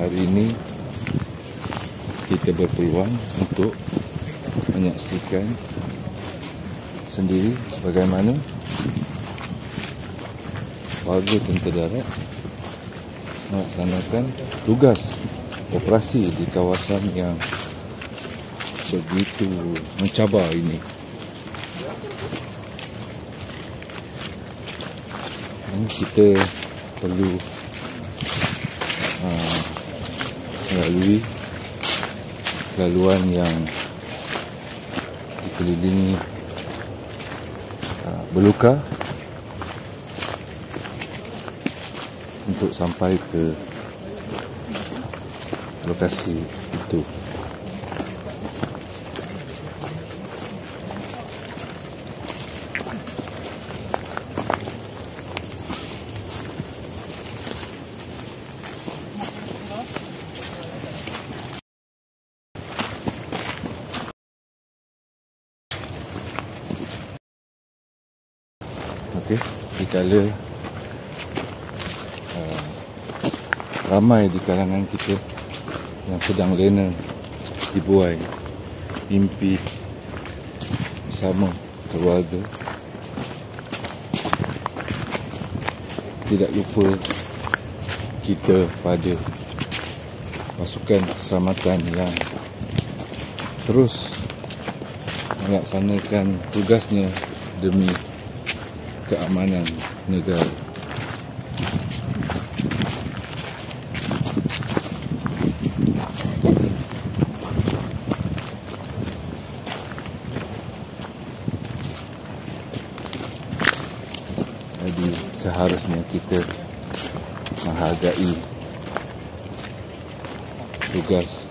hari ini kita berpeluang untuk menyaksikan sendiri bagaimana warga tentera darat melaksanakan tugas operasi di kawasan yang begitu mencabar ini. Kita perlu melalui laluan yang dikelilingi belukar untuk sampai ke lokasi itu. Okey, dikala ramai di kalangan kita yang sedang lena dibuai mimpi bersama keluarga, tidak lupa kita pada pasukan keselamatan yang terus melaksanakan tugasnya demi keamanan negara. Jadi seharusnya kita menghargai tugas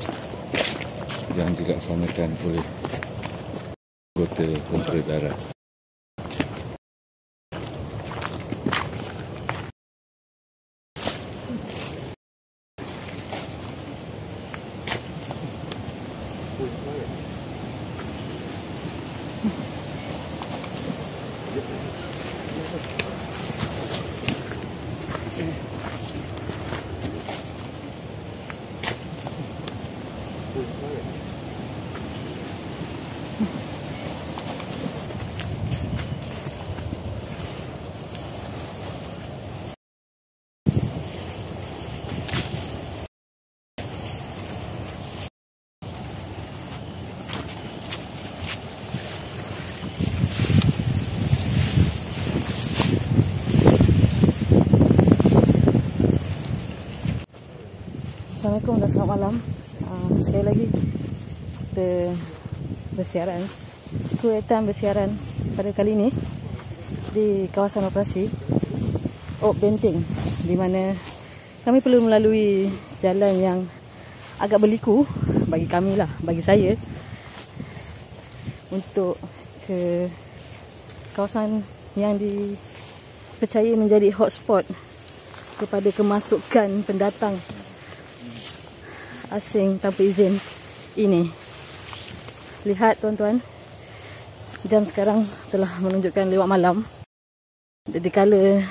yang dilaksanakan oleh anggota tentera darat. Assalamualaikum dan selamat malam. Sekali lagi kita bersiaran, Kuwaitan bersiaran pada kali ini di kawasan operasi Ok Benteng, di mana kami perlu melalui jalan yang agak berliku bagi kami lah, bagi saya, untuk ke kawasan yang dipercayai menjadi hotspot kepada kemasukan pendatang asing tanpa izin ini. Lihat tuan-tuan, jam sekarang telah menunjukkan lewat malam. Jadi kala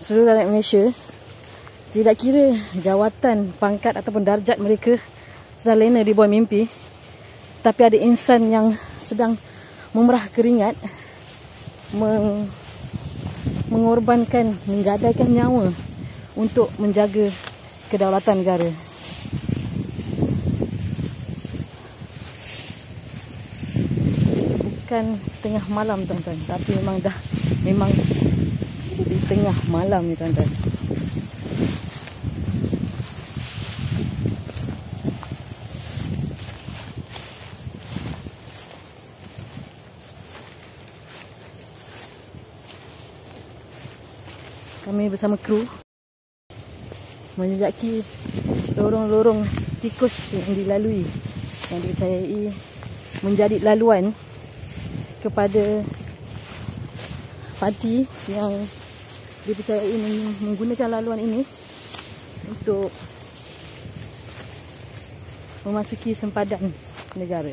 seluruh rakyat Malaysia, tidak kira jawatan, pangkat ataupun darjat mereka, sedang lena di bawah mimpi, tapi ada insan yang sedang memerah keringat, mengorbankan, menggadaikan nyawa untuk menjaga kedaulatan negara. Bukan tengah malam tuan-tuan, tapi memang di tengah malam ni tuan-tuan. Kami bersama kru menjejaki lorong-lorong tikus yang dilalui, yang dipercayai menjadi laluan kepada parti yang dipercayai menggunakan laluan ini untuk memasuki sempadan negara.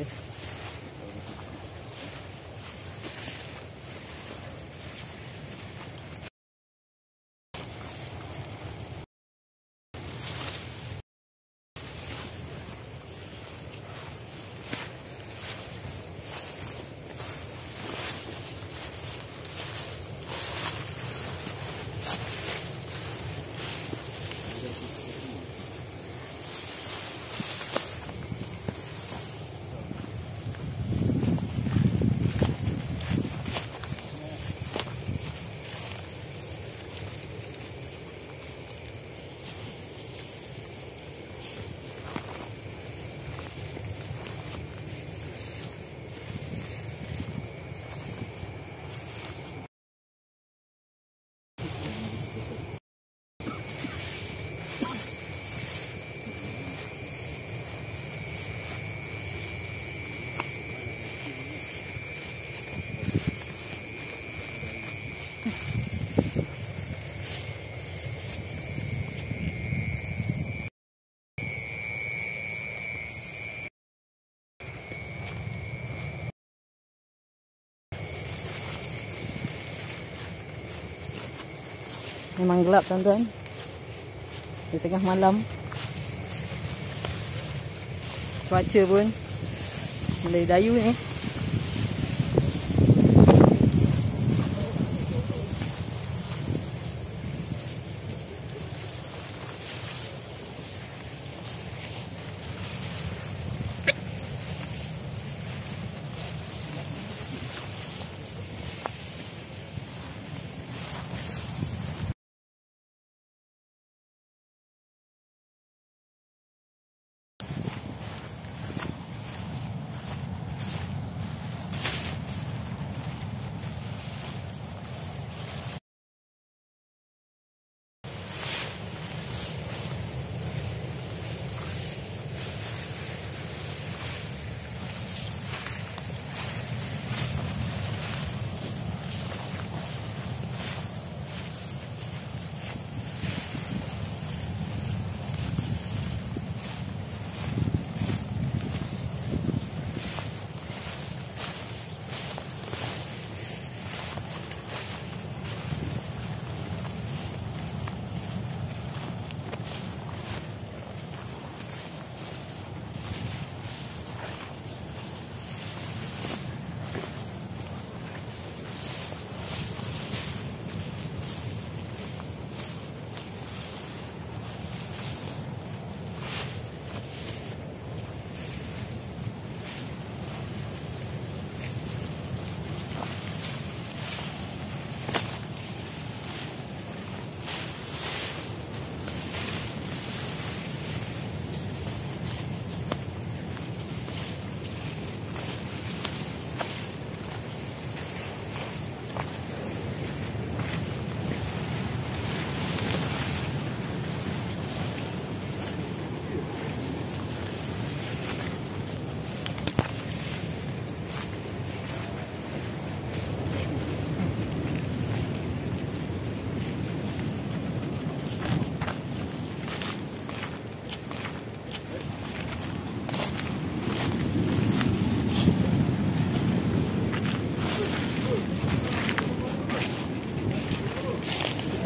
Memang gelap tuan-tuan. Di tengah malam. Cuaca pun mulai dayu ni.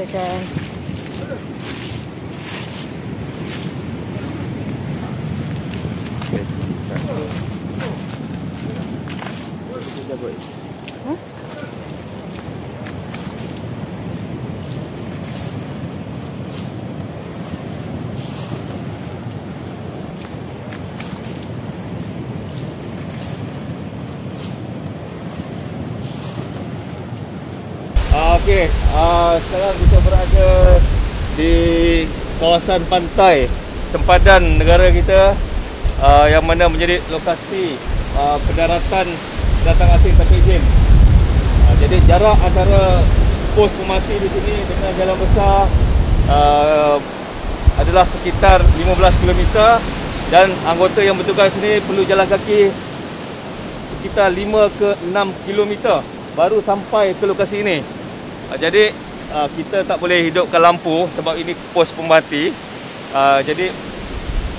Kita akan Okey, sekarang kita berada di kawasan pantai sempadan negara kita, yang mana menjadi lokasi pendaratan pendatang asing tanpa izin. Jadi jarak antara pos pemati di sini dengan jalan besar adalah sekitar 15 km dan anggota yang bertugas sini perlu jalan kaki sekitar 5 ke 6 km baru sampai ke lokasi ini. Jadi kita tak boleh hidupkan lampu sebab ini pos pemati. Jadi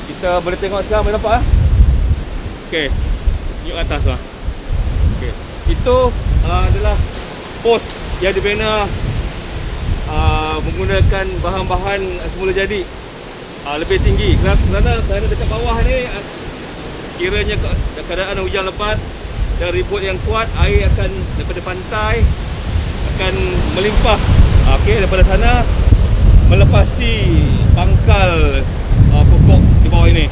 kita boleh tengok sekarang, boleh nampak? Okey, tunjuk atas lah. Okey, itu adalah pos yang dibina menggunakan bahan-bahan semula jadi, lebih tinggi kerana dekat bawah ni kiranya keadaan hujan lebat dan ribut yang kuat, air akan daripada pantai akan melimpah. Okey, daripada sana melepasi pangkal pokok di bawah ini.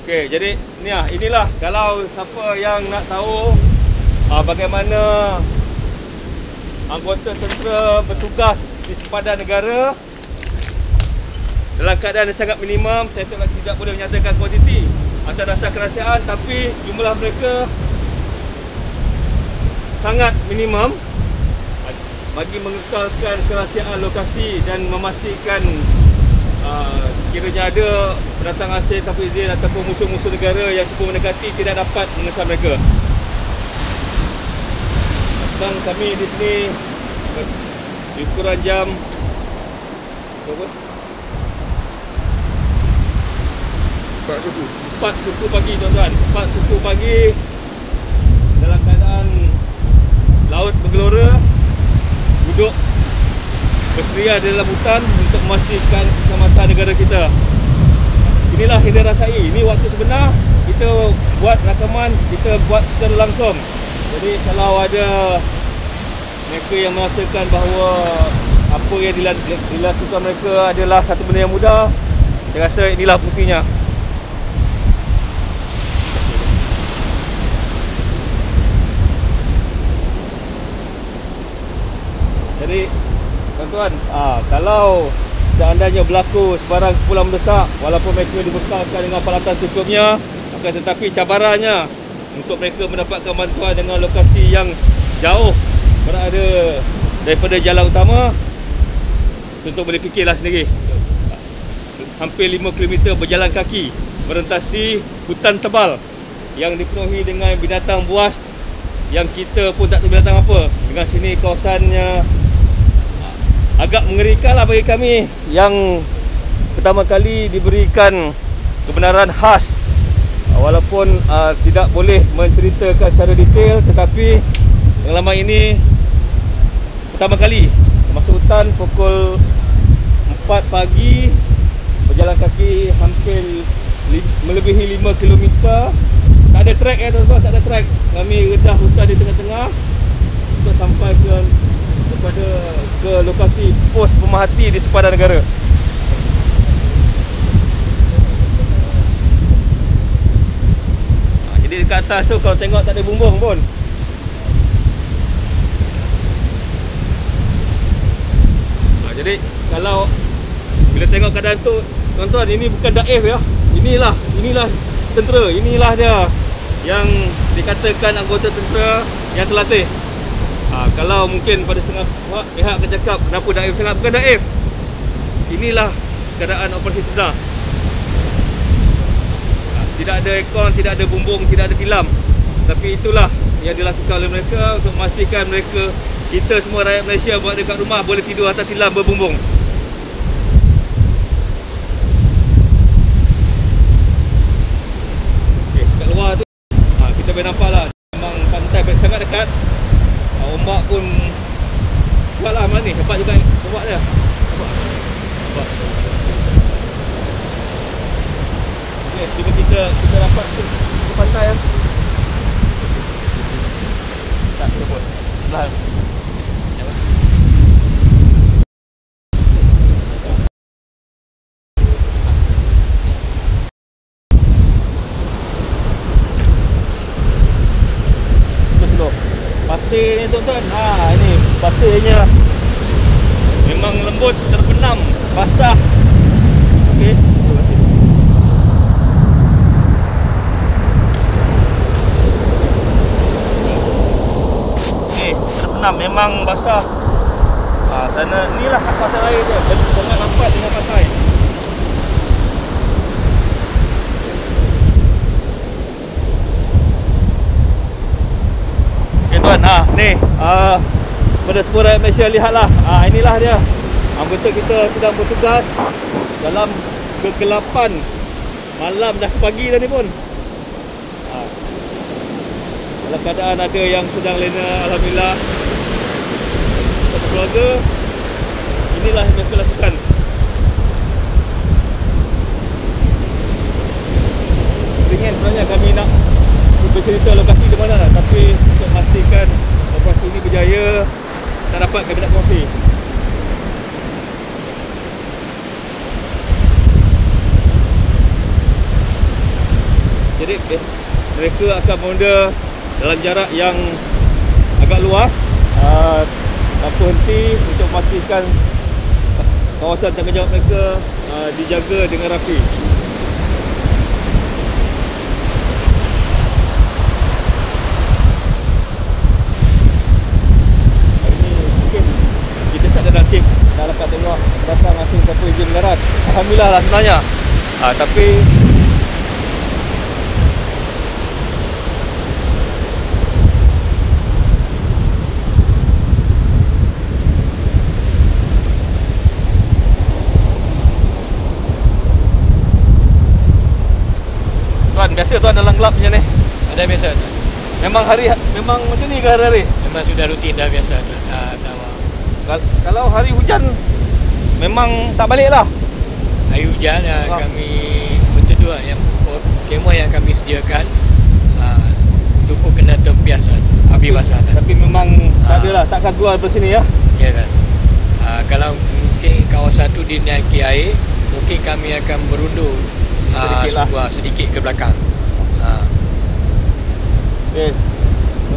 Okey, jadi inilah kalau siapa yang nak tahu bagaimana anggota tentera bertugas di sempadan negara dalam keadaan yang sangat minimum. Saya tidak boleh menyatakan kuantiti atas dasar kerahsiaan, tapi jumlah mereka sangat minimum bagi mengekalkan kerahsiaan lokasi dan memastikan sekiranya ada pendatang asing tanpa izin ataupun musuh-musuh negara yang cuba mendekati tidak dapat mengesan mereka. Sekarang kami di sini di ukuran jam berapa? 4 suku pagi tuan-tuan. 4 suku pagi dalam keadaan laut bergelora, duduk berseria di dalam hutan untuk memastikan keselamatan negara kita. Inilah yang dia rasai. Ini waktu sebenar kita buat rakaman, kita buat secara langsung. Jadi kalau ada mereka yang merasakan bahawa apa yang dilakukan mereka adalah satu benda yang mudah, saya rasa inilah buktinya. Jadi tuan-tuan, kalau seandainya berlaku sebarang kumpulan mendesak, walaupun mereka dibekalkan dengan peralatan secukupnya, akan tetapi cabarannya untuk mereka mendapatkan bantuan dengan lokasi yang jauh berada daripada jalan utama, tentu boleh fikirlah sendiri. Hampir 5 km berjalan kaki merentasi hutan tebal yang dipenuhi dengan binatang buas yang kita pun tak tahu binatang apa. Dengan sini kawasannya agak mengerikan lah bagi kami yang pertama kali diberikan kebenaran khas, walaupun tidak boleh menceritakan secara detail, tetapi pengalaman ini pertama kali masuk hutan pukul 4 pagi, berjalan kaki hampir melebihi 5 km. Tak ada trek tuan-tuan, tak ada trek. Kami redah hutan di tengah-tengah untuk sampai ke lokasi pos pemerhati di sepadan negara. Jadi dekat atas tu kalau tengok tak ada bumbung pun. Jadi kalau bila tengok keadaan tu, tuan-tuan, ini bukan daif ya. Inilah tentera, inilah dia yang dikatakan anggota tentera yang terlatih. Kalau mungkin pada setengah pihak akan cakap kenapa daif sangat, bukan daif. Inilah keadaan operasi sebenar. Tidak ada aircon, tidak ada bumbung, tidak ada tilam. Tapi itulah yang dilakukan oleh mereka untuk memastikan mereka, kita semua rakyat Malaysia buat dekat rumah boleh tidur atas tilam berbumbung. Okey, kat luar tu kita boleh nampak lah, memang pantai sangat dekat. Ombak pun kuatlah mana ni, hebat juga ombak dia. Hebat. Okey, cuba kita dapat ke pantai ya. Tak betul. Sebelah. Pasir ni tuan-tuan, ini pasirnya memang lembut, terbenam, basah. Okey, terima kasih. Okey, terbenam, memang basah. Kerana inilah pasir air dia, sangat rapat dengan pantai. Tuan, ni pada semua rakyat Malaysia lihatlah, inilah dia anggota kita sedang bertugas dalam kegelapan malam, dah ke pagi dah ni pun. Dalam keadaan ada yang sedang lena, alhamdulillah, satu keluarga. Inilah yang mereka lakukan. Ingin sebenarnya kami nak bercerita lokasi di mana, tapi untuk memastikan operasi ini berjaya, tak dapat kami nak kongsi. Jadi mereka akan menunda dalam jarak yang agak luas tanpa henti untuk memastikan kawasan tanggungjawab mereka dijaga dengan rapi. Nasib dah dapat tengok datang hasil kapal izin mendarat. Alhamdulillah lah sebenarnya. Tapi tuan, biasa tuan dalam gelap macam ni. Ada biasa tuan. Memang macam ni ke hari-hari? Memang sudah rutin dah biasa. Sama. Kalau hari hujan memang tak balik lah. Hari hujan kami betul tu yang kemah yang kami sediakan tu pun kena tempias habis basah. Tapi memang tak adalah, takkan keluar dari sini ya. Ya kan. Kalau mungkin kawasan tu dinaiki air, mungkin kami akan berundur sedikit ke belakang. Okay.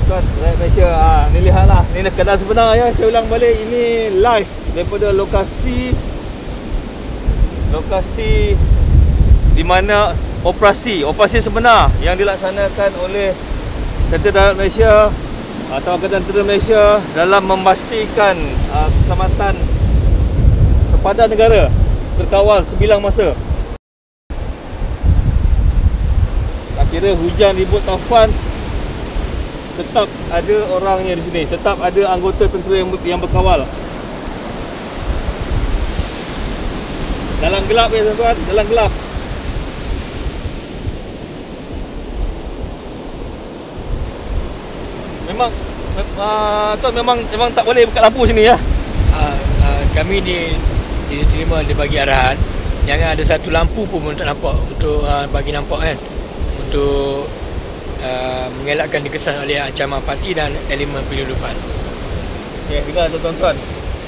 Tuan, rakyat Malaysia, ni lihatlah. Ni keadaan sebenar ya. Saya ulang balik, ini live daripada lokasi di mana operasi sebenar yang dilaksanakan oleh Tentera Darat Malaysia atau Angkatan Tentera Malaysia dalam memastikan keselamatan sepadan negara terkawal sebilang masa. Tak kira hujan, ribut, taufan, tetap ada orangnya di sini, tetap ada anggota tentera yang berkawal. Dalam gelap ya tuan-tuan, dalam gelap. Memang tuan memang tak boleh buka lampu sini ya. Kami diterima dia bagi arahan jangan ada satu lampu pun tak nampak untuk bagi nampak kan, untuk mengelakkan dikesan oleh ancaman parti dan elemen penyelundupan. Ya, dengar tuan-tuan.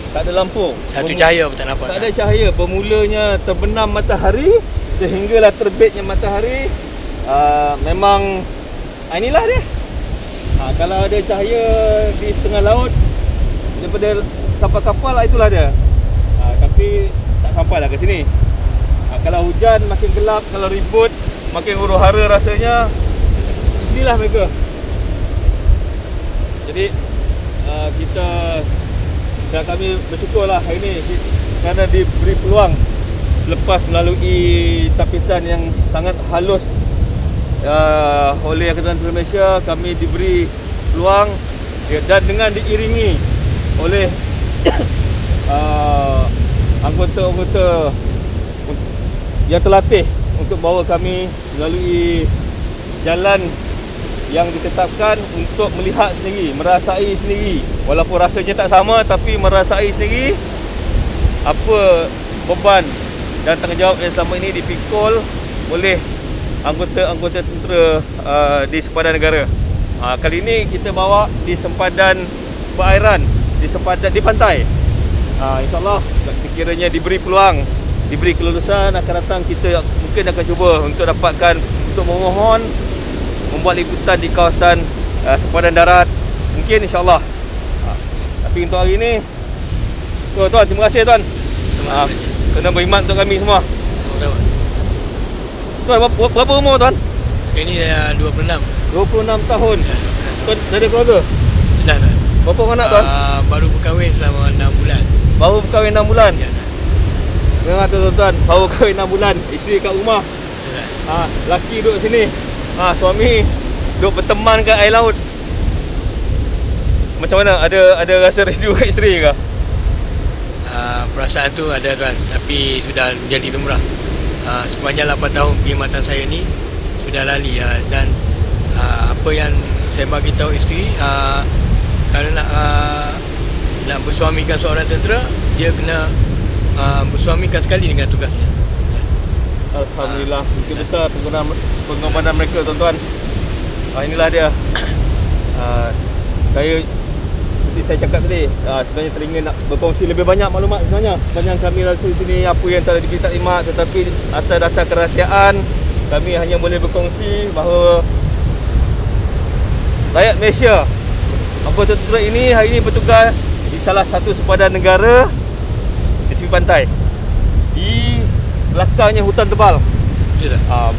Tak ada lampu. Satu cahaya pun tak nampak. Tak ada cahaya. Bermulanya terbenam matahari sehinggalah terbitnya matahari. Memang inilah dia. Kalau ada cahaya di setengah laut daripada kapal-kapal, itulah dia. Tapi tak sampailah ke sini. Kalau hujan makin gelap, kalau ribut makin huru-hara rasanya. Inilah mereka. Jadi kami bersyukurlah hari ini kerana diberi peluang selepas melalui tapisan yang sangat halus oleh Angkatan Tentera Malaysia. Kami diberi peluang dan dengan diiringi oleh anggota-anggota yang terlatih untuk bawa kami melalui jalan yang ditetapkan untuk melihat sendiri, merasai sendiri. Walaupun rasanya tak sama, tapi merasai sendiri apa beban dan tanggungjawab yang selama ini dipikul oleh anggota-anggota tentera di sepadan negara. Kali ini kita bawa di sempadan perairan, di pantai. InsyaAllah sekiranya diberi peluang, diberi kelulusan, akan datang kita mungkin akan cuba untuk dapatkan, untuk memohon membuat liputan di kawasan sepadan darat. Mungkin insyaAllah. Tapi untuk hari ini, tuan, terima kasih tuan. Kena berkhidmat untuk kami semua. Tuan, berapa umur tuan? Ini 26. 26 tahun. Tuan dari keluarga? Sudah tuan. Berapa orang anak tuan? Baru berkahwin selama 6 bulan. Baru berkahwin 6 bulan? Ya tuan. Dengar tuan-tuan, baru berkahwin 6 bulan. Isteri kat rumah. Sudah. Laki duduk sini. Suami duduk berteman kat air laut. Macam mana? Ada rasa restu kat isteri ke? Perasaan tu ada tuan, tapi sudah menjadi lumrah. Sepanjang 8 tahun perkhidmatan saya ni sudah lali dan apa yang saya bagi tahu isteri, kalau nak bersuamikan seorang tentera, dia kena bersuamikan sekali dengan tugasnya. Alhamdulillah, begitu besar pengorbanan mereka tuan-tuan. Inilah dia. Saya seperti saya cakap tadi, sebenarnya teringin nak berkongsi lebih banyak maklumat sebenarnya. Sepanjang kami rasa di sini apa yang tak ada kita terima, tetapi atas dasar kerahsiaan kami hanya boleh berkongsi bahawa rakyat Malaysia, anggota tentera ini hari ini bertugas di salah satu sepadan negara di tepi pantai. Di belakangnya hutan tebal.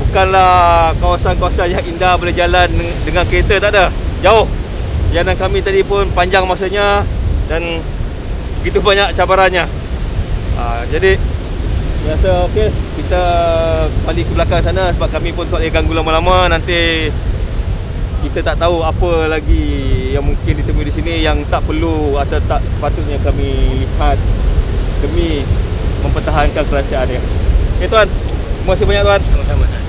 Bukanlah kawasan-kawasan yang indah boleh jalan dengan kereta, tak ada. Jauh. Jalan kami tadi pun panjang masanya dan begitu banyak cabarannya. Jadi saya rasa okey, kita balik ke belakang sana sebab kami pun tak boleh ganggu lama-lama. Nanti kita tak tahu apa lagi yang mungkin ditemui di sini yang tak perlu atau tak sepatutnya kami lihat demi mempertahankan kerahsiaan dia. Okey tuan, terima kasih banyak tuan. Sama-sama tuan.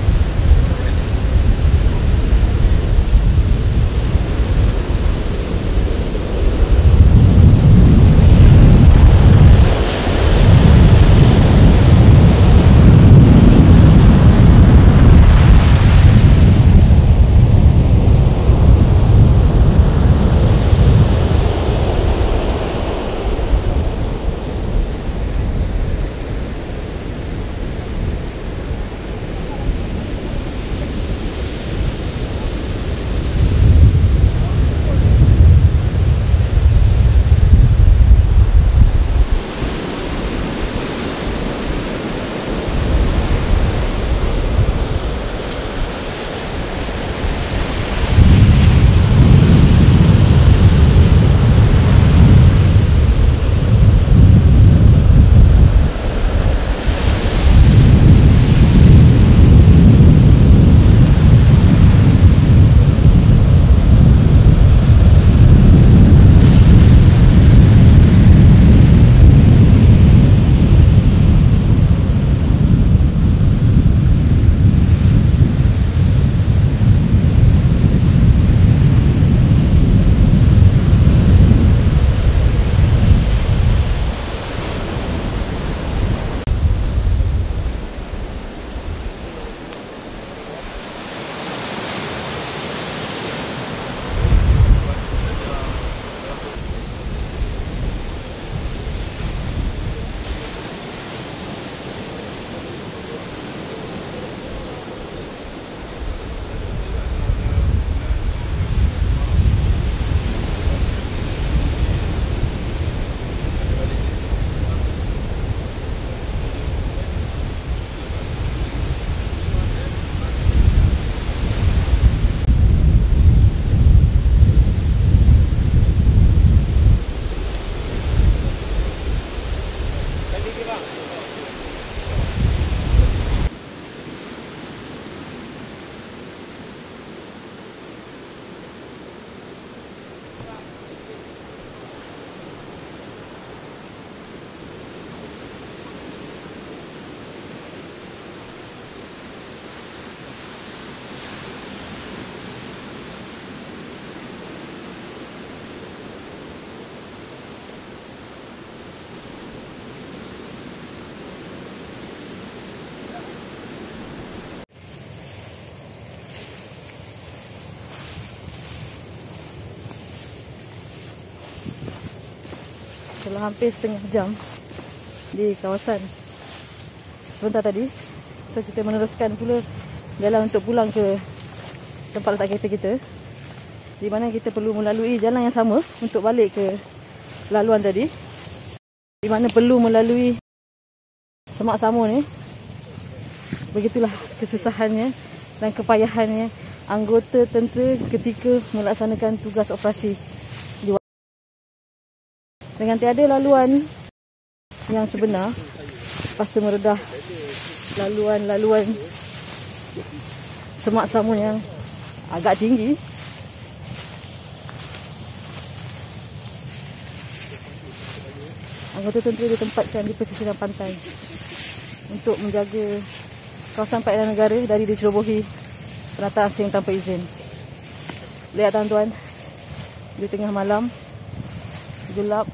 telah hampir setengah jam di kawasan sebentar tadi. So kita meneruskan pula jalan untuk pulang ke tempat letak kereta kita, di mana kita perlu melalui jalan yang sama untuk balik ke laluan tadi, di mana perlu melalui semak samun ni. Begitulah kesusahannya dan kepayahannya anggota tentera ketika melaksanakan tugas operasi di dengan tiada laluan yang sebenar, paksa meredah laluan-laluan semak samun yang agak tinggi. Anggota tentera ditempatkan di pesisiran pantai untuk menjaga kawasan perairan negara dari dicerobohi penatang asing tanpa izin. Lihat tuan-tuan, di tengah malam gelap,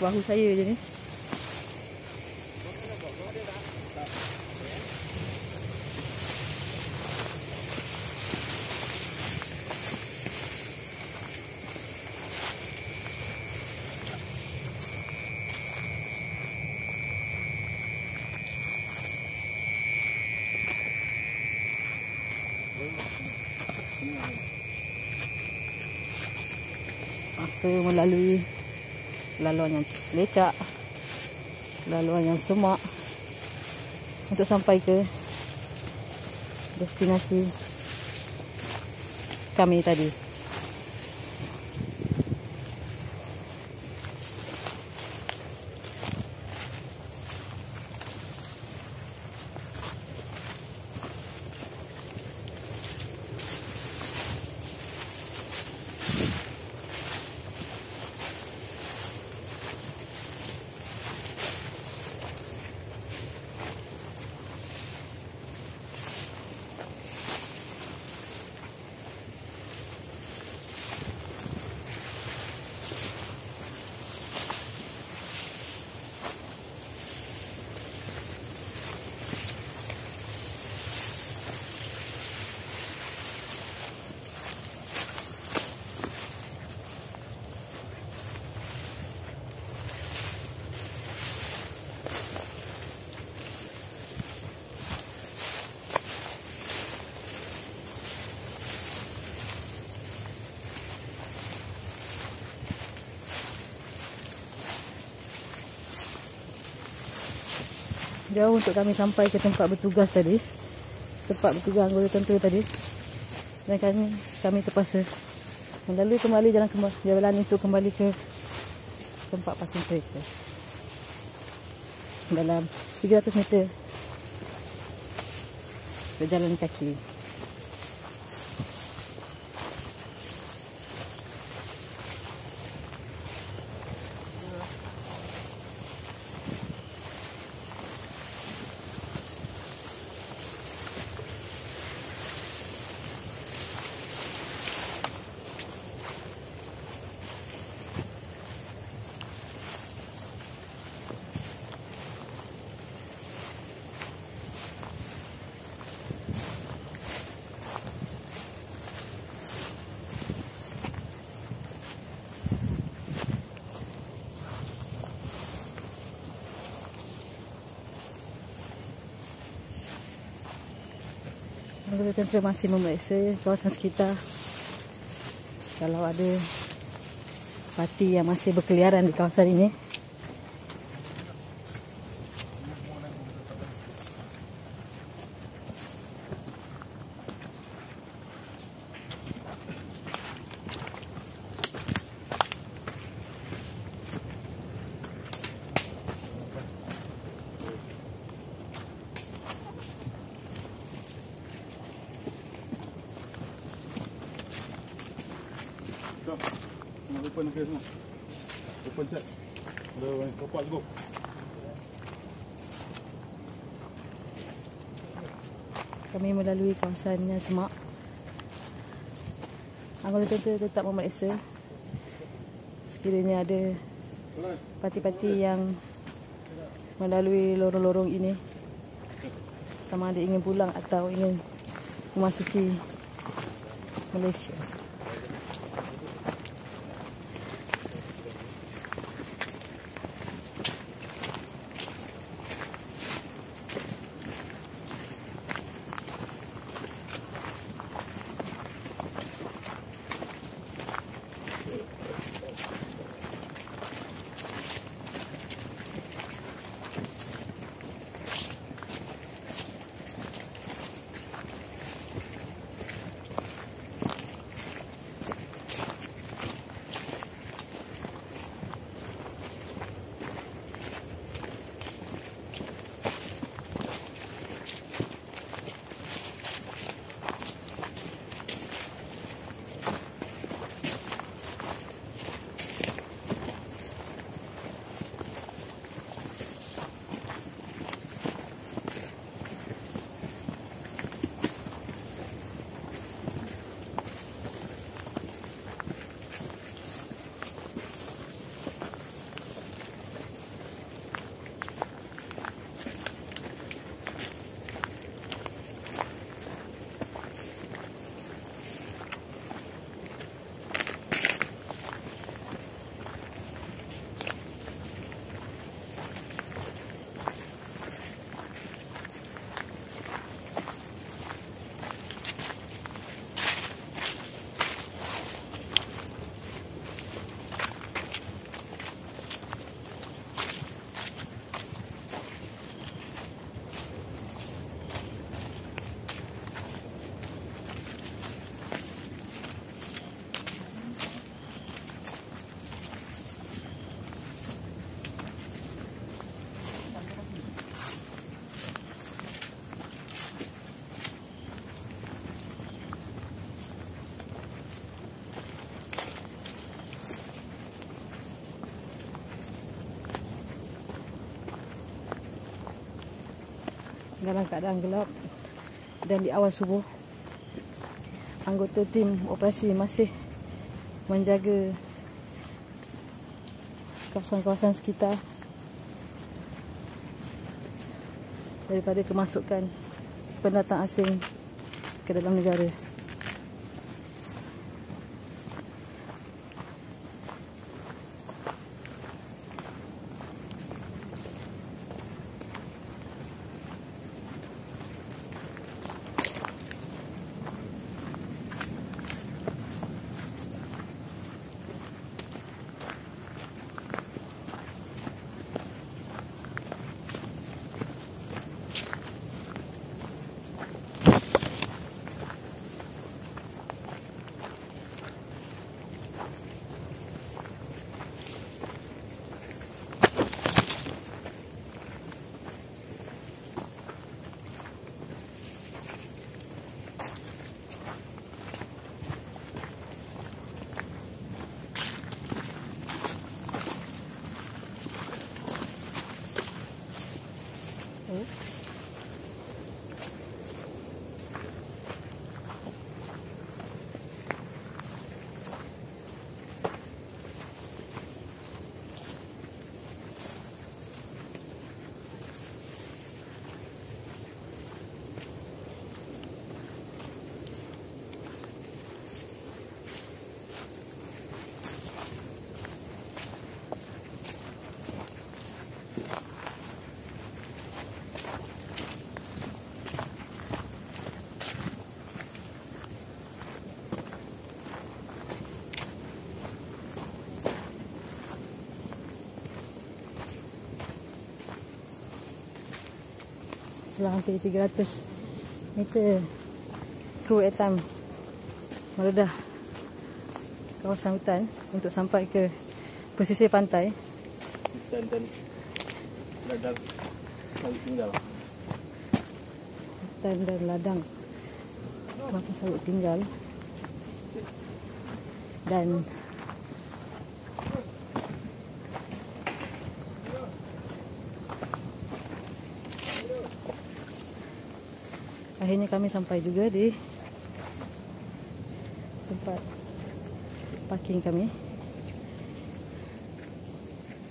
bahu saya je ni. Masa melalui laluan yang lecak, laluan yang semak untuk sampai ke destinasi kami tadi. Jauh untuk kami sampai ke tempat bertugas tadi, tempat bertugas anggota tentera tadi, dan kami terpaksa melalui kembali jalan itu kembali ke tempat parking kereta dalam 300 meter berjalan kaki. Anggota tentera masih memeriksa kawasan sekitar. Kalau ada parti yang masih berkeliaran di kawasan ini. Open ke semua. Open chat. Ada kopak juga. Kami melalui kawasan Semak. Anggota tentera tetap memeriksa sekiranya ada parti-parti yang melalui lorong-lorong ini, sama ada ingin pulang atau ingin memasuki Malaysia. Dalam keadaan gelap dan di awal subuh, anggota tim operasi masih menjaga kawasan-kawasan sekitar daripada kemasukan pendatang asing ke dalam negara. Setelah hampir 300 meter, kru Etam meredah kawasan hutan untuk sampai ke pesisir pantai. Dan ladang sawit tinggal. Hutan dan ladang kelapa sawit tinggal. Dan Akhirnya kami sampai juga di tempat parking kami.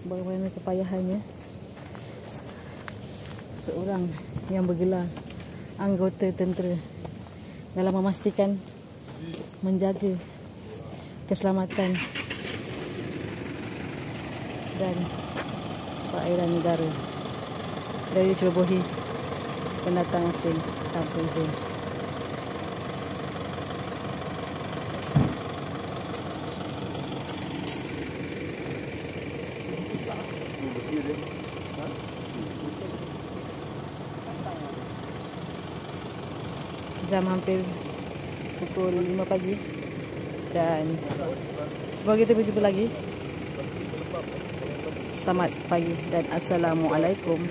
Bagaimana kepayahannya seorang yang bergelar anggota tentera dalam memastikan menjaga keselamatan dan perairan negara dari cerobohi pendatang asing tanpa izin. Jam hampir pukul 5 pagi dan semoga kita berjumpa lagi. Selamat pagi dan Assalamualaikum.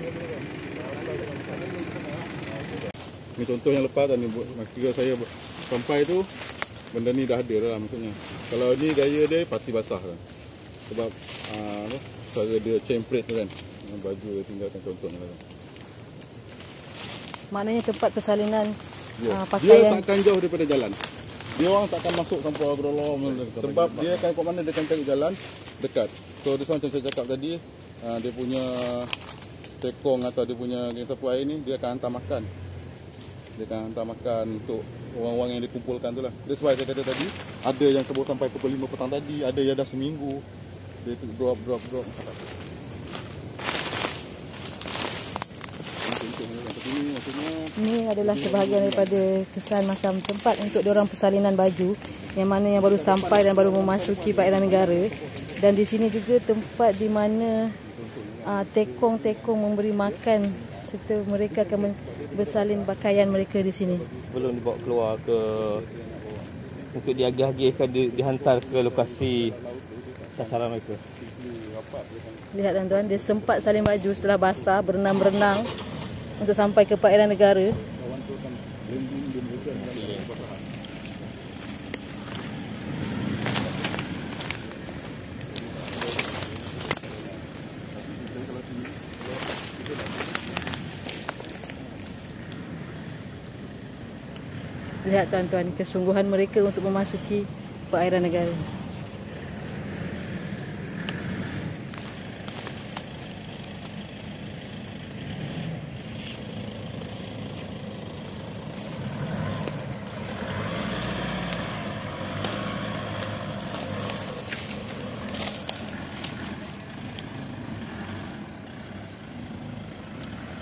Ini contoh yang lepas tadi, ketika saya sampai tu benda ni dah ada lah maksudnya. Kalau ni gaya dia parti basah kan. Sebab cara dia chain plate tu kan. Baju dia tinggalkan contohnya lah. Maknanya tempat persalinan Dia pakaian. takkan jauh daripada jalan. Dia orang takkan masuk sampai ke dalam. Sebab dia akan ikut mana dia akan cari jalan dekat. So dia macam saya cakap tadi, dia punya tekong atau dia punya geng sapu air ni dia akan hantar makan. Dia akan hantar makan untuk orang-orang yang dikumpulkan tu lah. That's why saya kata tadi, ada yang sebut sampai pukul 5 petang tadi, ada yang dah seminggu. Dia drop. Ini adalah sebahagian daripada kesan macam tempat untuk diorang persalinan baju yang mana yang baru sampai dan baru memasuki perairan negara. Dan di sini juga tempat di mana tekong-tekong memberi makan serta mereka akan bersalin pakaian mereka di sini. Sebelum dibawa keluar untuk diagih-agihkan, dihantar ke lokasi sasaran mereka. Lihat tuan-tuan, dia sempat salin baju setelah basah, berenang-berenang untuk sampai ke perairan negara. Lihat tuan-tuan, kesungguhan mereka untuk memasuki perairan negara.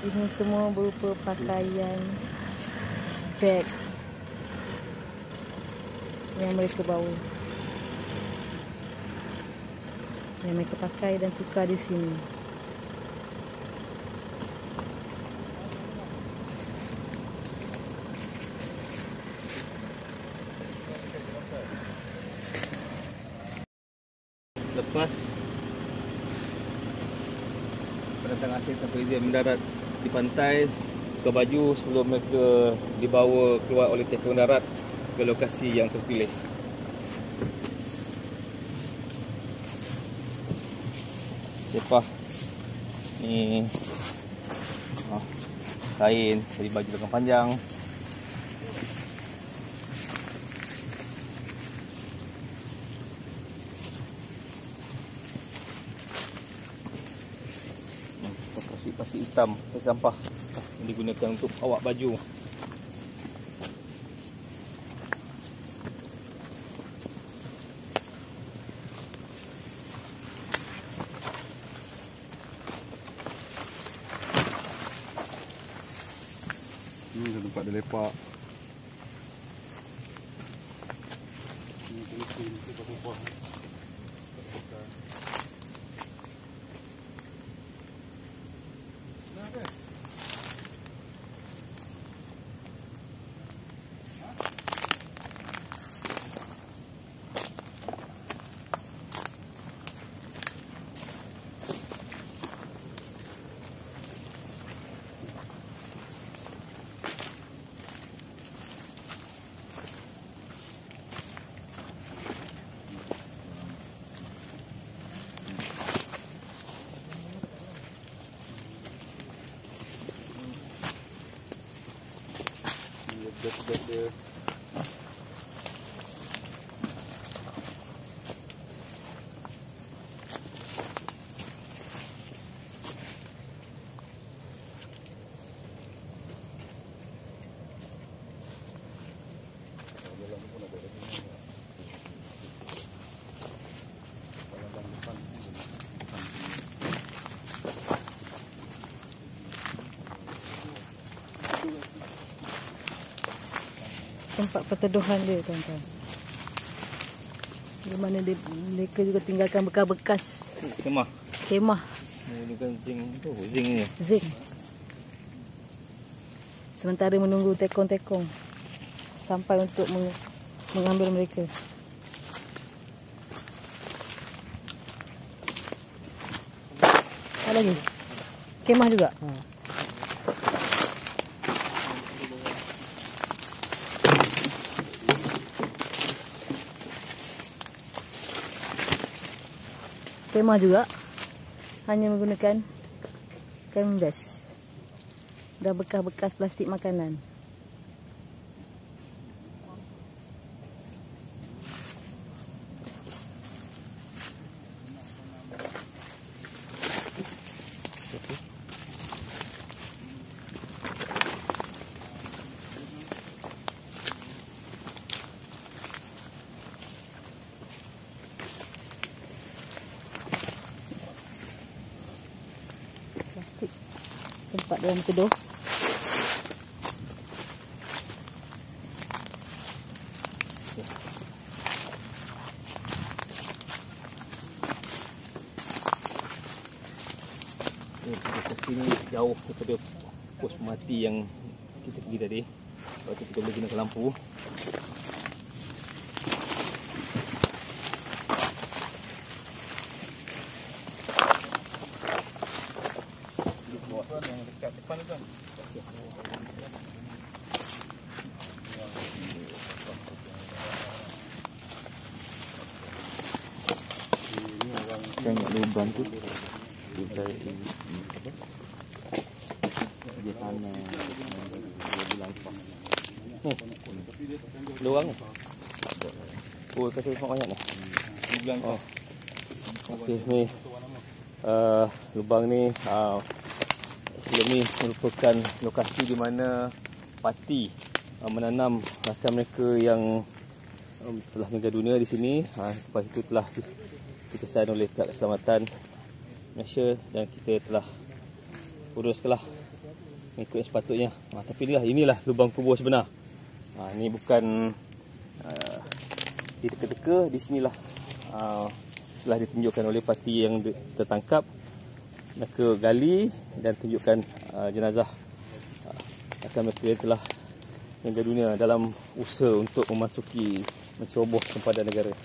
Ini semua berupa pakaian, beg yang mereka bawa, yang mereka pakai dan tukar di sini. Lepas pendatang asing tanpa izin mendarat di pantai, ke baju sebelum mereka dibawa keluar oleh tekong darat ke lokasi yang terpilih. Sepah ni kain dari baju lengan panjang. Pasir hitam, pasir sampah yang digunakan untuk awak baju. Ini tempat dia lepak. Tempat perteduhan dia, tuan-tuan. Di mana mereka juga tinggalkan bekas-bekas Kemah. kemah. Menggunakan zinc ni. Zinc. Sementara menunggu tekong-tekong sampai untuk mengambil mereka. Apa lagi? Kemah juga. Kemah juga, hanya menggunakan canvas dan bekas-bekas plastik makanan. Plastik tempat dalam teduh. Lokasi ni jauh daripada pos mati yang kita pergi tadi. Lepas tu kita boleh gunakan lampu. Yang dekat depan tu kan. Tengok lubang tu. Kita apa? Dia tanah lampau. Lorang ni. Oh, kasi banyak ni. Oh. Okey, ni lubang ni sebelum ni merupakan lokasi di mana parti menanam rakan mereka yang telah meninggal dunia di sini. Lepas itu telah dikesan oleh pihak keselamatan Malaysia dan kita telah uruskanlah mengikut yang sepatutnya. Tapi inilah lubang kubur sebenar. Ini bukan diteka-teka. Di sinilah telah ditunjukkan oleh parti yang tertangkap. Mereka gali dan tunjukkan jenazah rakan mereka yang telah meninggal dunia dalam usaha untuk memasuki menceroboh sempadan negara.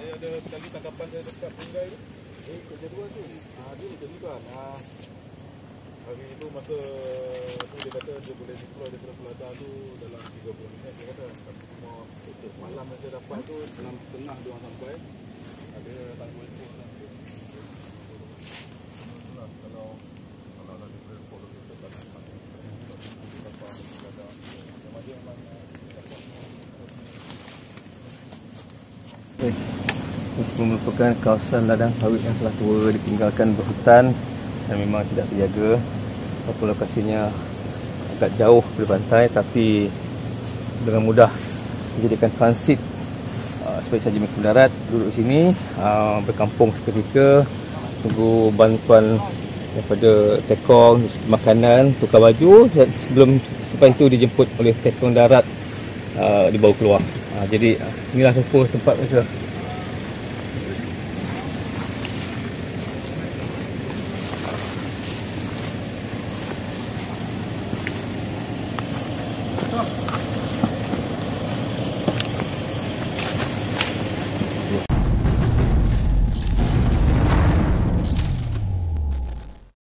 Saya ada lagi tangkapan saya dekat Punggai tu. Kerja dua tu. Dia macam ni kan. Hari itu masa tu dia kata dia boleh deploy daripada Peladang tu dalam 30 minit. Dia kata semua malam yang saya dapat tu dalam tengah dia orang sampai. Ada tanggul itu. Kalau lagi report tu dekat Ini merupakan kawasan ladang sawit yang telah tua, ditinggalkan berhutan dan memang tidak terjaga. Walaupun lokasinya agak jauh dari pantai, tapi dengan mudah dijadikan transit supaya sahaja mereka darat duduk sini, berkampung seketika, tunggu bantuan daripada tekong, makanan, tukar baju, dan sebelum lepas itu dijemput oleh tekong darat dibawa keluar. Jadi inilah tempat mereka